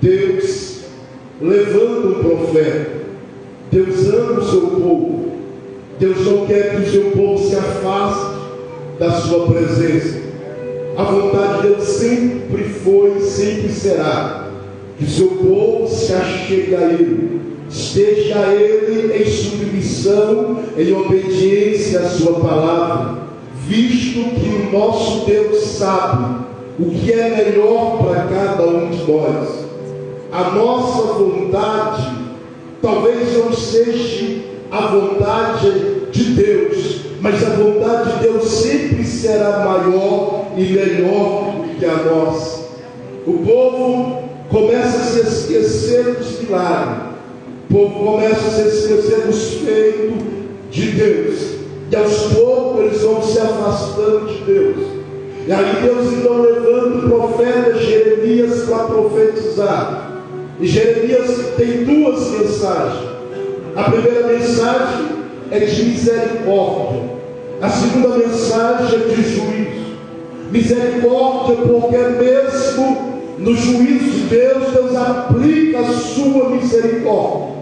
Deus levanta um profeta. Deus ama o seu povo. Deus não quer que o seu povo se afaste da sua presença. A vontade de Deus sempre foi, sempre será, que o seu povo se achegue a Ele, esteja a Ele em submissão, em obediência à sua palavra, visto que o nosso Deus sabe o que é melhor para cada um de nós. A nossa vontade talvez não seja a vontade de Deus, mas a vontade de Deus sempre será maior e melhor do que a nossa. O povo começa a se esquecer dos milagres, o povo começa a se esquecer dos feitos de Deus, e aos poucos eles vão se afastando de Deus. E aí Deus então levanta o profeta Jeremias para profetizar. E Jeremias tem duas mensagens. A primeira mensagem é de misericórdia, a segunda mensagem é de juízo. Misericórdia porque mesmo no juízo de Deus, Deus aplica a sua misericórdia.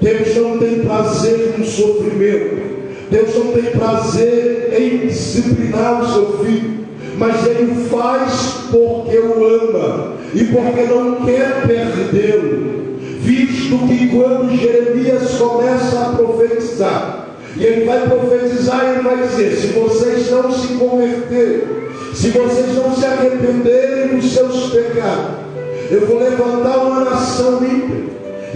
Deus não tem prazer no sofrimento, Deus não tem prazer em disciplinar o seu filho, mas Ele o faz porque o ama e porque não quer perdê-lo. Visto que quando Jeremias começa a profetizar, e ele vai profetizar, ele vai dizer: se vocês não se converterem, se vocês não se arrependerem dos seus pecados, eu vou levantar uma nação ímpia,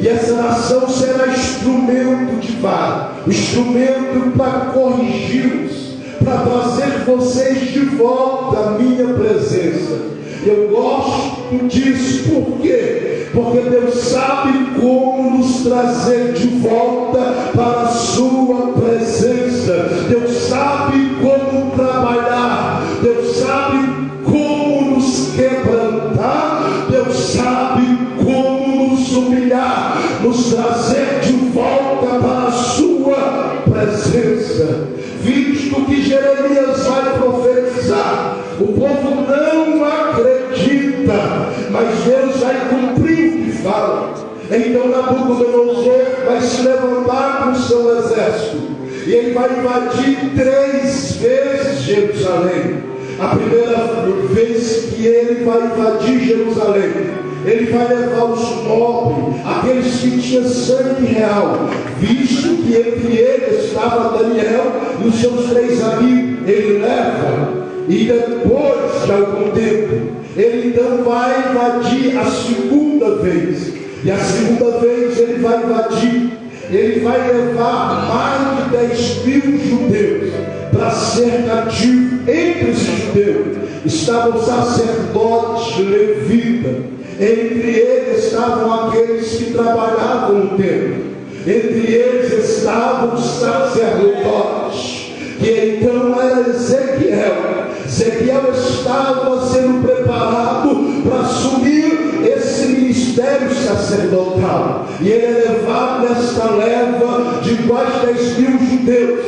e essa nação será instrumento de vara, instrumento para corrigi-los, para trazer vocês de volta à minha presença. Eu gosto disso, por quê? Porque Deus sabe como nos trazer de volta para a sua presença. Deus sabe como trabalhar, Deus sabe como nos quebrantar, Deus sabe como nos humilhar, nos trazer de volta para a sua presença. Visto que Jeremias vai profetizar, o povo não acredita, mas Deus vai cumprir o que fala. Então Nabucodonosor vai se levantar com o seu exército, e ele vai invadir 3 vezes Jerusalém. A primeira vez que ele vai invadir Jerusalém, ele vai levar os nobres, aqueles que tinham sangue real, visto que entre eles estava Daniel e os seus 3 amigos. Ele leva, e depois de algum tempo, ele então vai invadir a segunda vez. E a segunda vez ele vai invadir, ele vai levar mais de 10.000 judeus para ser cativo. Entre os judeus estavam sacerdotes levitas, entre eles estavam aqueles que trabalhavam no templo, entre eles estavam os sacerdotes, que então era Ezequiel. Ezequiel estava sendo preparado para assumir esse ministério sacerdotal, e ele é levado nesta leva de quase 10.000 judeus,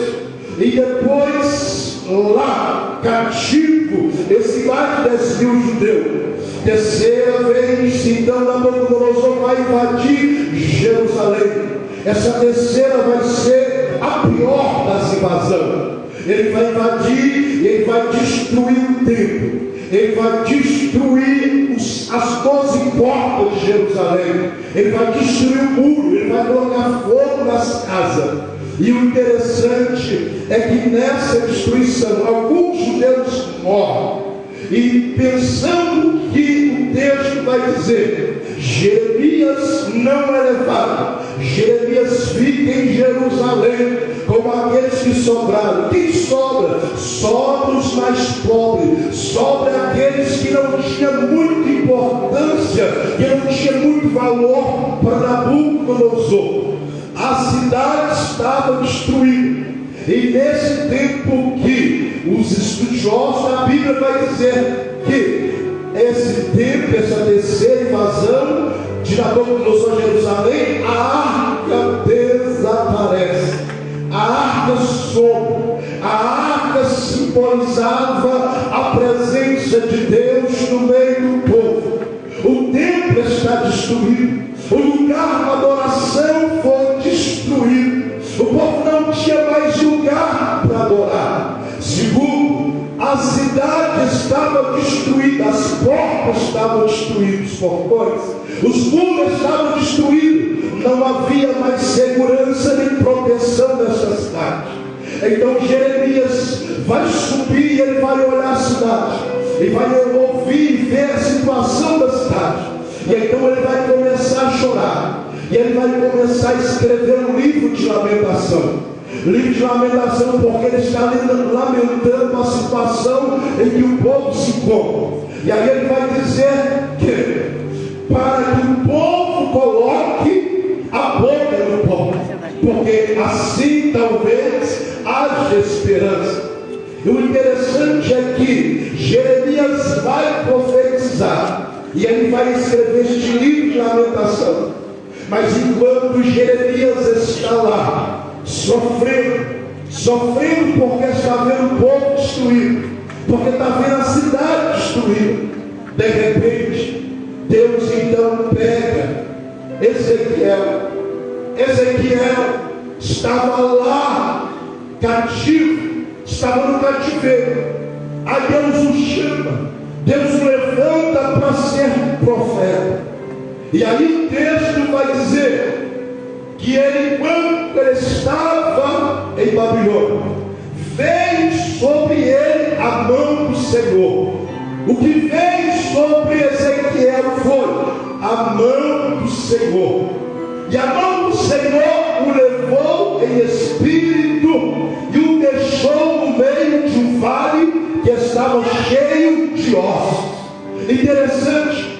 e depois lá, cativo, esse mais de 10.000 judeus. Terceira vez, então Nabucodonosor vai invadir Jerusalém. Essa terceira vai ser a pior das invasões. Ele vai invadir, ele vai destruir o templo, ele vai destruir as 12 portas de Jerusalém, ele vai destruir o muro, ele vai colocar fogo nas casas. E o interessante é que nessa destruição alguns judeus morrem, e pensando que o texto vai dizer, Jeremias não é levado, Jeremias fica em Jerusalém como aqueles que sobraram. Quem sobra? Sobra os mais pobres, sobra aqueles que não tinham muita importância, que não tinham muito valor para Nabucodonosor. A cidade estava destruída, e nesse tempo que os estudiosos da Bíblia vai dizer que esse tempo, essa terceira invasão de Nabucodonosor a Jerusalém, a arca desaparece, a arca some. A arca simbolizava a presença de Deus no meio do povo. O está destruído. O lugar da adoração foi destruído. O povo não tinha mais lugar para adorar. Segundo, a cidade estava destruída, as portas estavam destruídas, os portões, os muros estavam destruídos, não havia mais segurança nem proteção nessa cidade. Então Jeremias vai subir e ele vai olhar a cidade, e vai ouvir e ver a situação da cidade, e então ele vai começar a chorar, e ele vai começar a escrever um livro de lamentação. Livro de lamentação, porque ele está lamentando a situação em que o povo se encontra. E aí ele vai dizer que para que o povo coloque a boca no pó, porque assim talvez haja esperança. E o interessante é que Jeremias vai profetizar, e ele vai escrever este livro de lamentação. Mas enquanto Jeremias está lá sofrendo porque está vendo o povo destruído, porque está vendo a cidade destruída, de repente Deus então pega Ezequiel estava lá cativo, estava no cativeiro. Aí Deus o chama, Deus o levanta para ser profeta. E aí o texto vai dizer que ele, enquanto ele estava em Babilônia, veio sobre ele a mão do Senhor. O que veio sobre Ezequiel foi a mão do Senhor. E a mão do Senhor o levou em espírito e o deixou no meio de um vale que estava cheio de ossos. Interessante,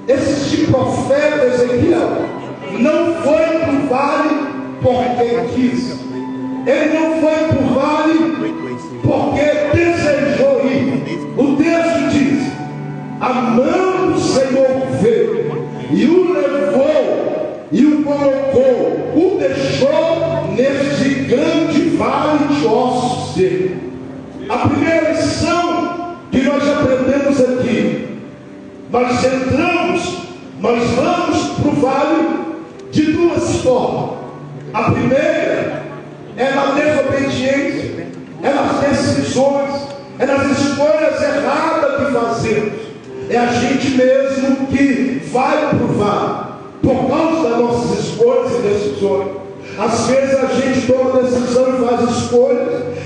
esse profeta Ezequiel não foi para o vale porque quis. Ele não foi para o vale porque desejou ir. O texto diz: a mão do Senhor veio e o levou e o colocou, o deixou neste grande vale de ossos secos. A primeira lição que nós aprendemos aqui: nós vamos para o vale de duas formas. A primeira é na desobediência, é nas decisões, é nas escolhas erradas que fazemos. É a gente mesmo que vai para o vale por causa das nossas escolhas e decisões. Às vezes a gente toma decisão e faz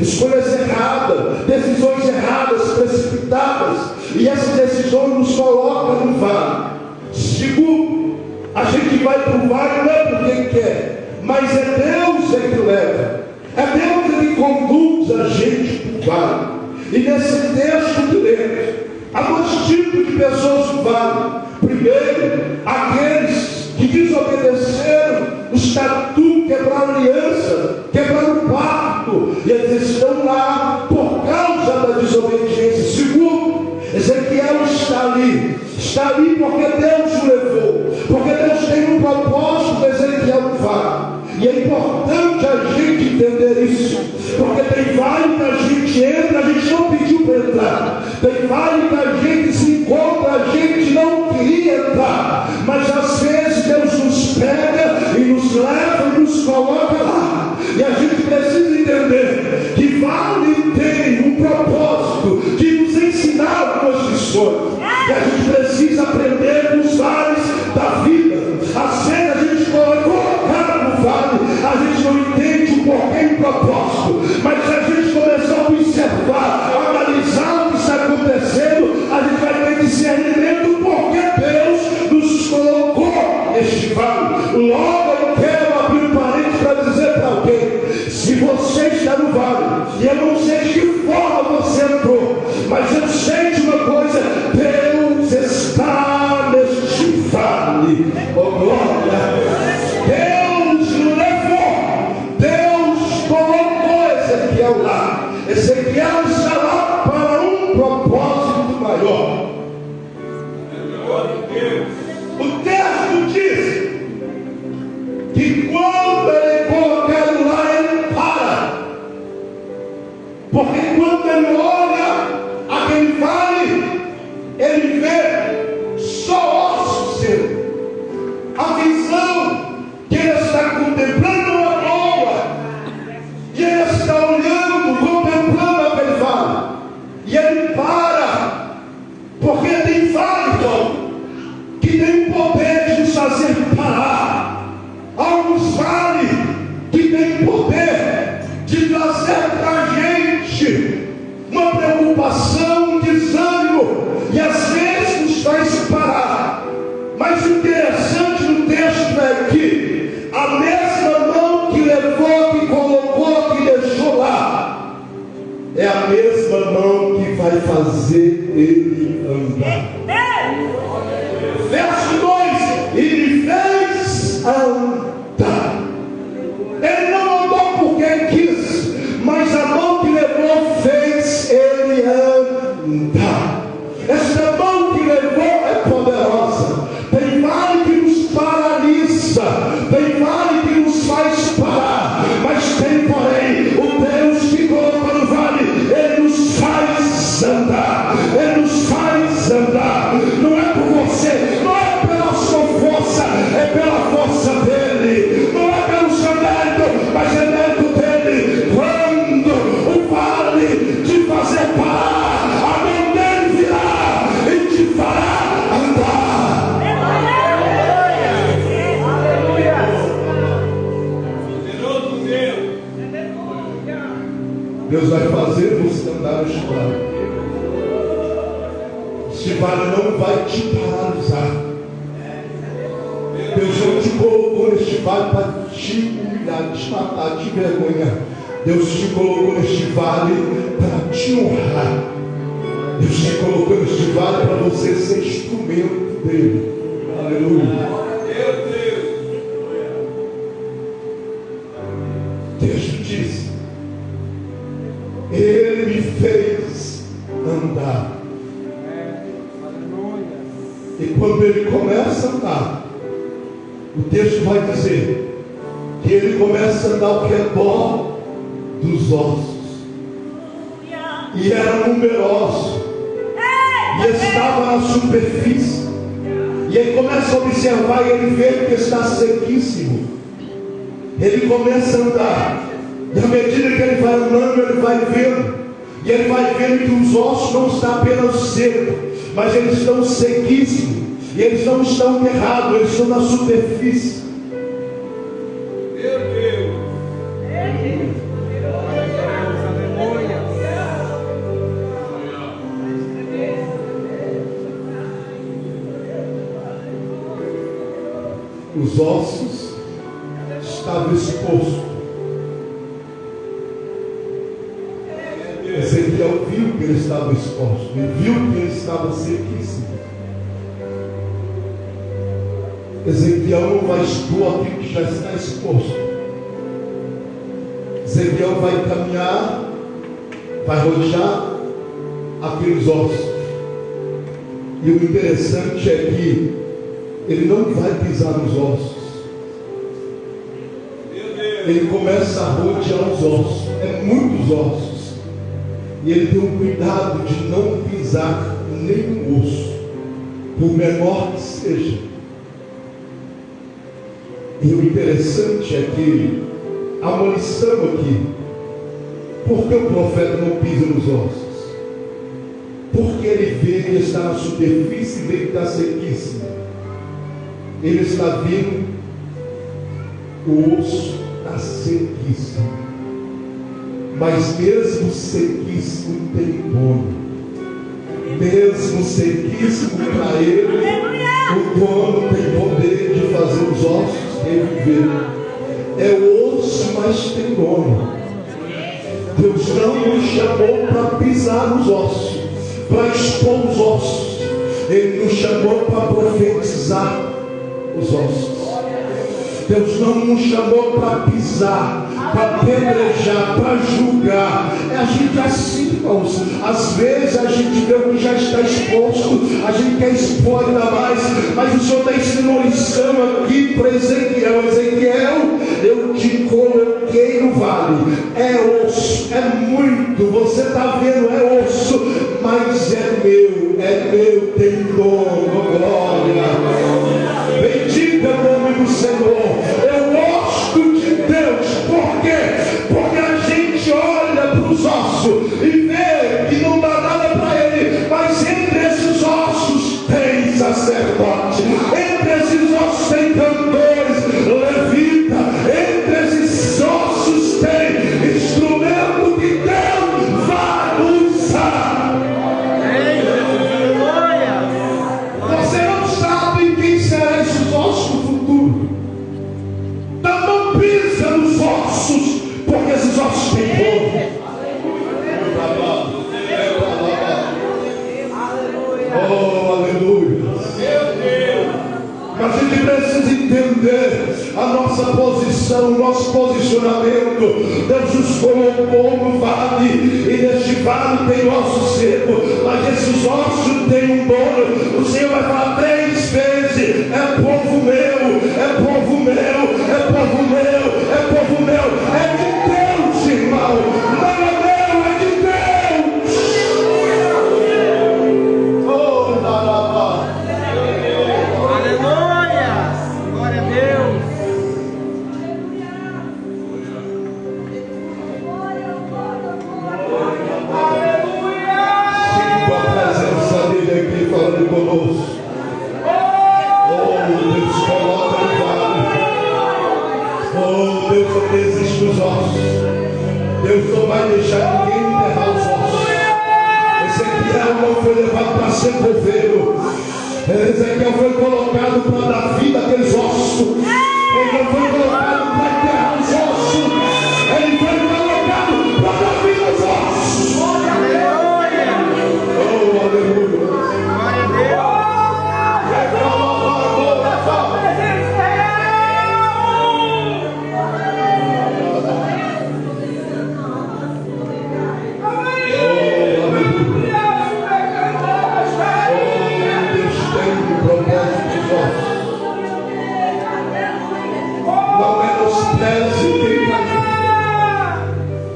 escolhas erradas, decisões erradas, precipitadas, e essas decisões nos colocam no vale. Segundo, a gente vai para o vale não é porque quer, mas é Deus que leva, é Deus que conduz a gente para o vale. E nesse texto que lemos, há dois tipos de pessoas no vale. Primeiro, aqueles que desobedeceram o estatuto, quebraram aliança, quebraram o pacto, e eles estão lá por causa da desobediência. Segundo, Ezequiel está ali porque Deus o levou, porque Deus tem um propósito para Ezequiel no vale. E é importante a gente entender isso, porque tem vale que a gente entra, a gente não pediu para entrar, tem vale que a gente se encontra, a gente não queria entrar, mas às vezes Deus nos pega e nos leva e nos coloca lá. E a gente precisa entender que vale tem um propósito de nos ensinar algumas lições, e a gente precisa aprender nos vales da vida. Às vezes a gente colocar no vale, a gente não entende o porquê e o propósito, mas se a gente começar a observar, a analisar o que está acontecendo, a gente vai ter discernimento do porquê Deus nos colocou neste vale. Logo eu quero abrir um parênteses para dizer para alguém: se você está no vale, e eu não sei de que forma você entrou, mas eu sei de uma coisa: Deus está neste vale. Oh glória! Deus levou, Deus colocou Ezequiel lá. Ezequiel está lá para um propósito maior. O texto diz que quando ele é colocado lá, ele para, porque quando ele olha aquele vale, ele vê só ossos secos. Mas o interessante no texto é que a mesma mão que levou, que colocou, que deixou lá, é a mesma mão que vai fazer ele andar. Verso 2: e me fez andar. Ele não andou porque quis, mas a mão que levou fez ele andar. Essa mão que levou é poderosa. Tem vale que nos paralisa, tem vale que nos faz parar, mas tem, porém, o Deus que coloca no vale, ele nos faz andar, ele nos faz andar. Não é por você, não é pela sua força, é pela força dele. Não é pelo seu mérito, mas é mérito dele. Quando o vale te fazer parar, a mão dele virá e te fará andar. Deus vai fazer você andar no vale. Este vale não vai te paralisar. Deus não te colocou neste vale para te humilhar, te matar, te envergonhar. Deus te colocou neste vale para te honrar. Deus te colocou neste vale para você ser instrumento dele. Aleluia. O texto diz: ele me fez andar. E quando ele começa a andar, o texto vai dizer que ele começa a andar ao redor dos ossos. E era numeroso. E estava na superfície. E ele começa a observar e ele vê que está sequíssimo. Ele começa a andar. E à medida que ele vai andando, ele vai vendo. E ele vai vendo que os ossos não estão apenas secos, mas eles estão sequíssimos. E eles não estão enterrados, eles estão na superfície. Meu Deus! Os ossos estavam expostos. Ezequiel viu que ele estava exposto, ele viu que ele estava sequíssimo. Ezequiel não vai expor aquilo que já está exposto. Ezequiel vai caminhar, vai rodear aqueles ossos. E o interessante é que ele não vai pisar nos ossos. Ele começa a rodear os ossos. É muitos ossos. E ele tem um cuidado de não pisar nenhum osso, por menor que seja. E o interessante é que há uma lição aqui. Por que o profeta não pisa nos ossos? Porque ele vê que está na superfície e vê que está sequíssimo. Ele está vendo o osso está sequíssimo. Mas mesmo sequíssimo tem dono. Mesmo sequíssimo para ele, o dono tem poder de fazer os ossos reviver. É o osso, mas tem dono. Deus não nos chamou para pisar nos ossos, para expor os ossos. Ele nos chamou para profetizar os ossos. Deus não nos chamou para pisar, para apedrejar, para julgar. É a gente assim, irmãos. Às vezes a gente vê o que já está exposto, a gente quer expor ainda mais, mas o Senhor está ensinando uma lição aqui para Ezequiel. Ezequiel, eu te coloquei no vale. É osso, é muito. Você está vendo, é osso, mas é meu, tem dono, glória. Bendiga o nome do Senhor. Eu gosto de Deus. Por quê? Porque a gente olha para os ossos e vê que não dá nada para ele, mas entre esses ossos tem sacerdote, entre esses ossos tem cantores, levita, entre esses ossos tem instrumento que Deus vai usar. Você não sabe quem gente precisa entender a nossa posição, o nosso posicionamento. Deus nos colocou no vale, e neste vale tem osso seco, mas esses ossos têm um dono. O Senhor vai falar 3 vezes: é povo meu, é povo meu, é povo meu, é povo meu. É de Deus, irmão, não é meu, é de Deus. Oh, Narabá. Aleluia! Glória a Deus! Sinto a presença dele aqui falando conosco. Oh, Deus, coloca no vale. Oh, Deus, não desiste dos ossos. Deus não vai deixar ninguém enterrar os ossos. Ezequiel não foi levado para ser coveiro. Ezequiel foi colocado para dar vida àqueles ossos. Ele não foi colocado para enterrar os ossos. Ele foi colocado para dar vida aos ossos. Aleluia! Oh, aleluia. Glória a Deus!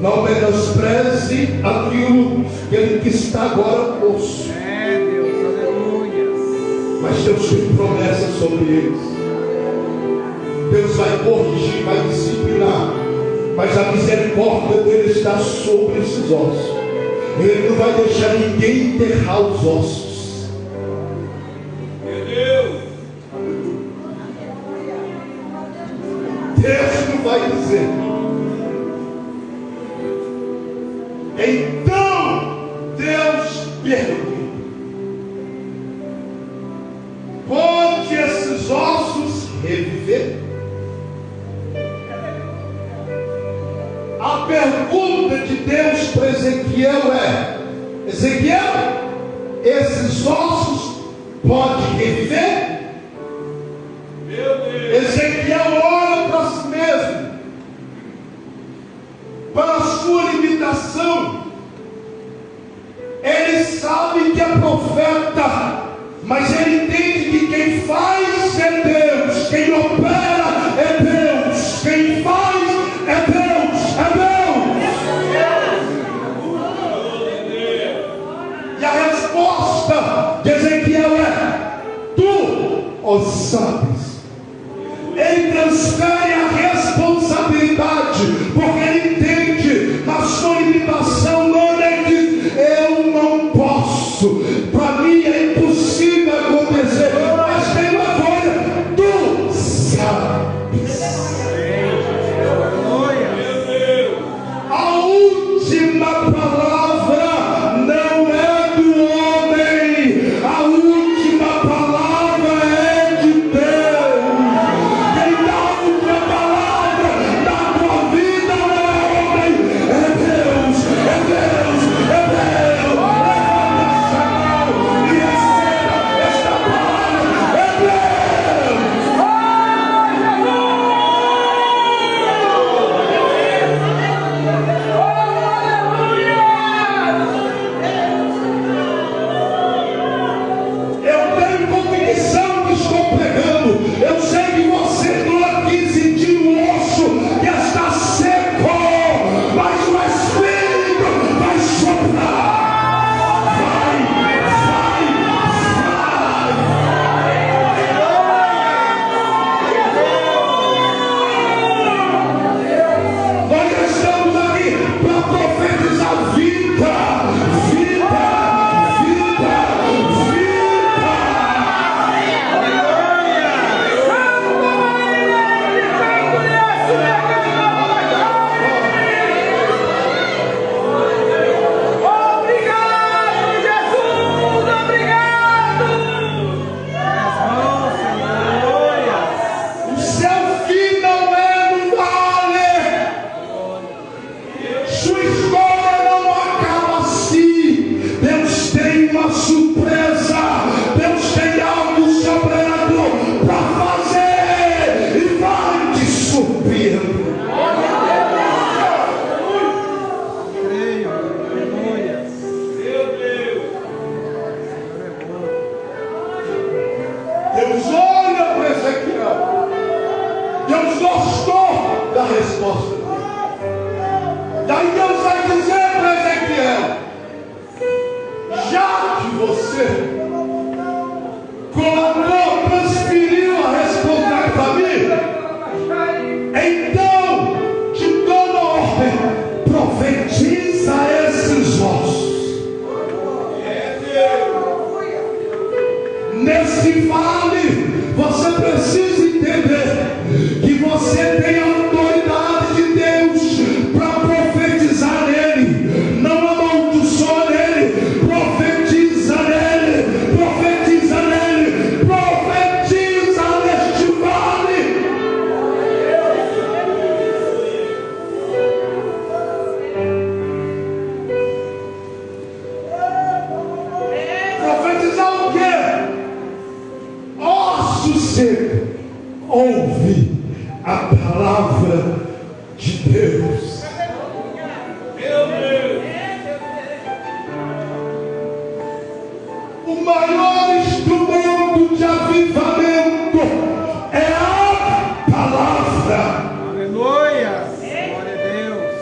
Não menospreze aquilo que está agora posto. É, Deus, aleluia. Mas Deus tem promessas sobre eles. Deus vai corrigir, vai disciplinar. Mas a misericórdia dele está sobre esses ossos. Ele não vai deixar ninguém enterrar os ossos. Meu Deus! Deus não vai dizer. Então Deus pergunta: pode esses ossos reviver? A pergunta de Deus para Ezequiel é: Ezequiel, esses ossos podem reviver? Meu Deus. Ezequiel olha para si mesmo, para a sua limitação. Ele sabe que é profeta, mas ele entende que quem faz é Deus, quem opera é Deus, quem faz é Deus, é Deus. E a resposta de Ezequiel é: tu o sabes. Ele transfere a responsabilidade, porque ele entende na sua limitação humana que eu não posso, para mim é impossível acontecer, mas tem uma coisa: tu sabes. A última palavra não é do homem, a última palavra é de Deus. Quem dá a última palavra resposta. Daí Deus vai dizer para Ezequiel: já que você transferiu a responsabilidade para mim, então te dou uma ordem: profetiza esses ossos. Nesse vale, você precisa entender que você tem a autoridade de Deus para profetizar nele. Não amaldiçoa nele, profetiza nele, profetiza nele, profetiza neste vale. Profetizar o quê? Seco, ouve a palavra de Deus. O maior instrumento de avivamento é a palavra. Aleluia. Glória a Deus.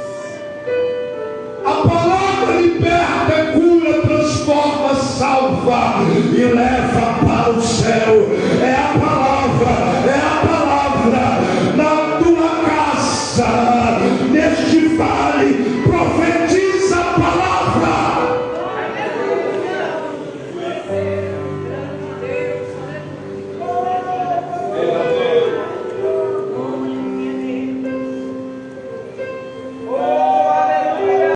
A palavra liberta, cura, transforma, salva e leva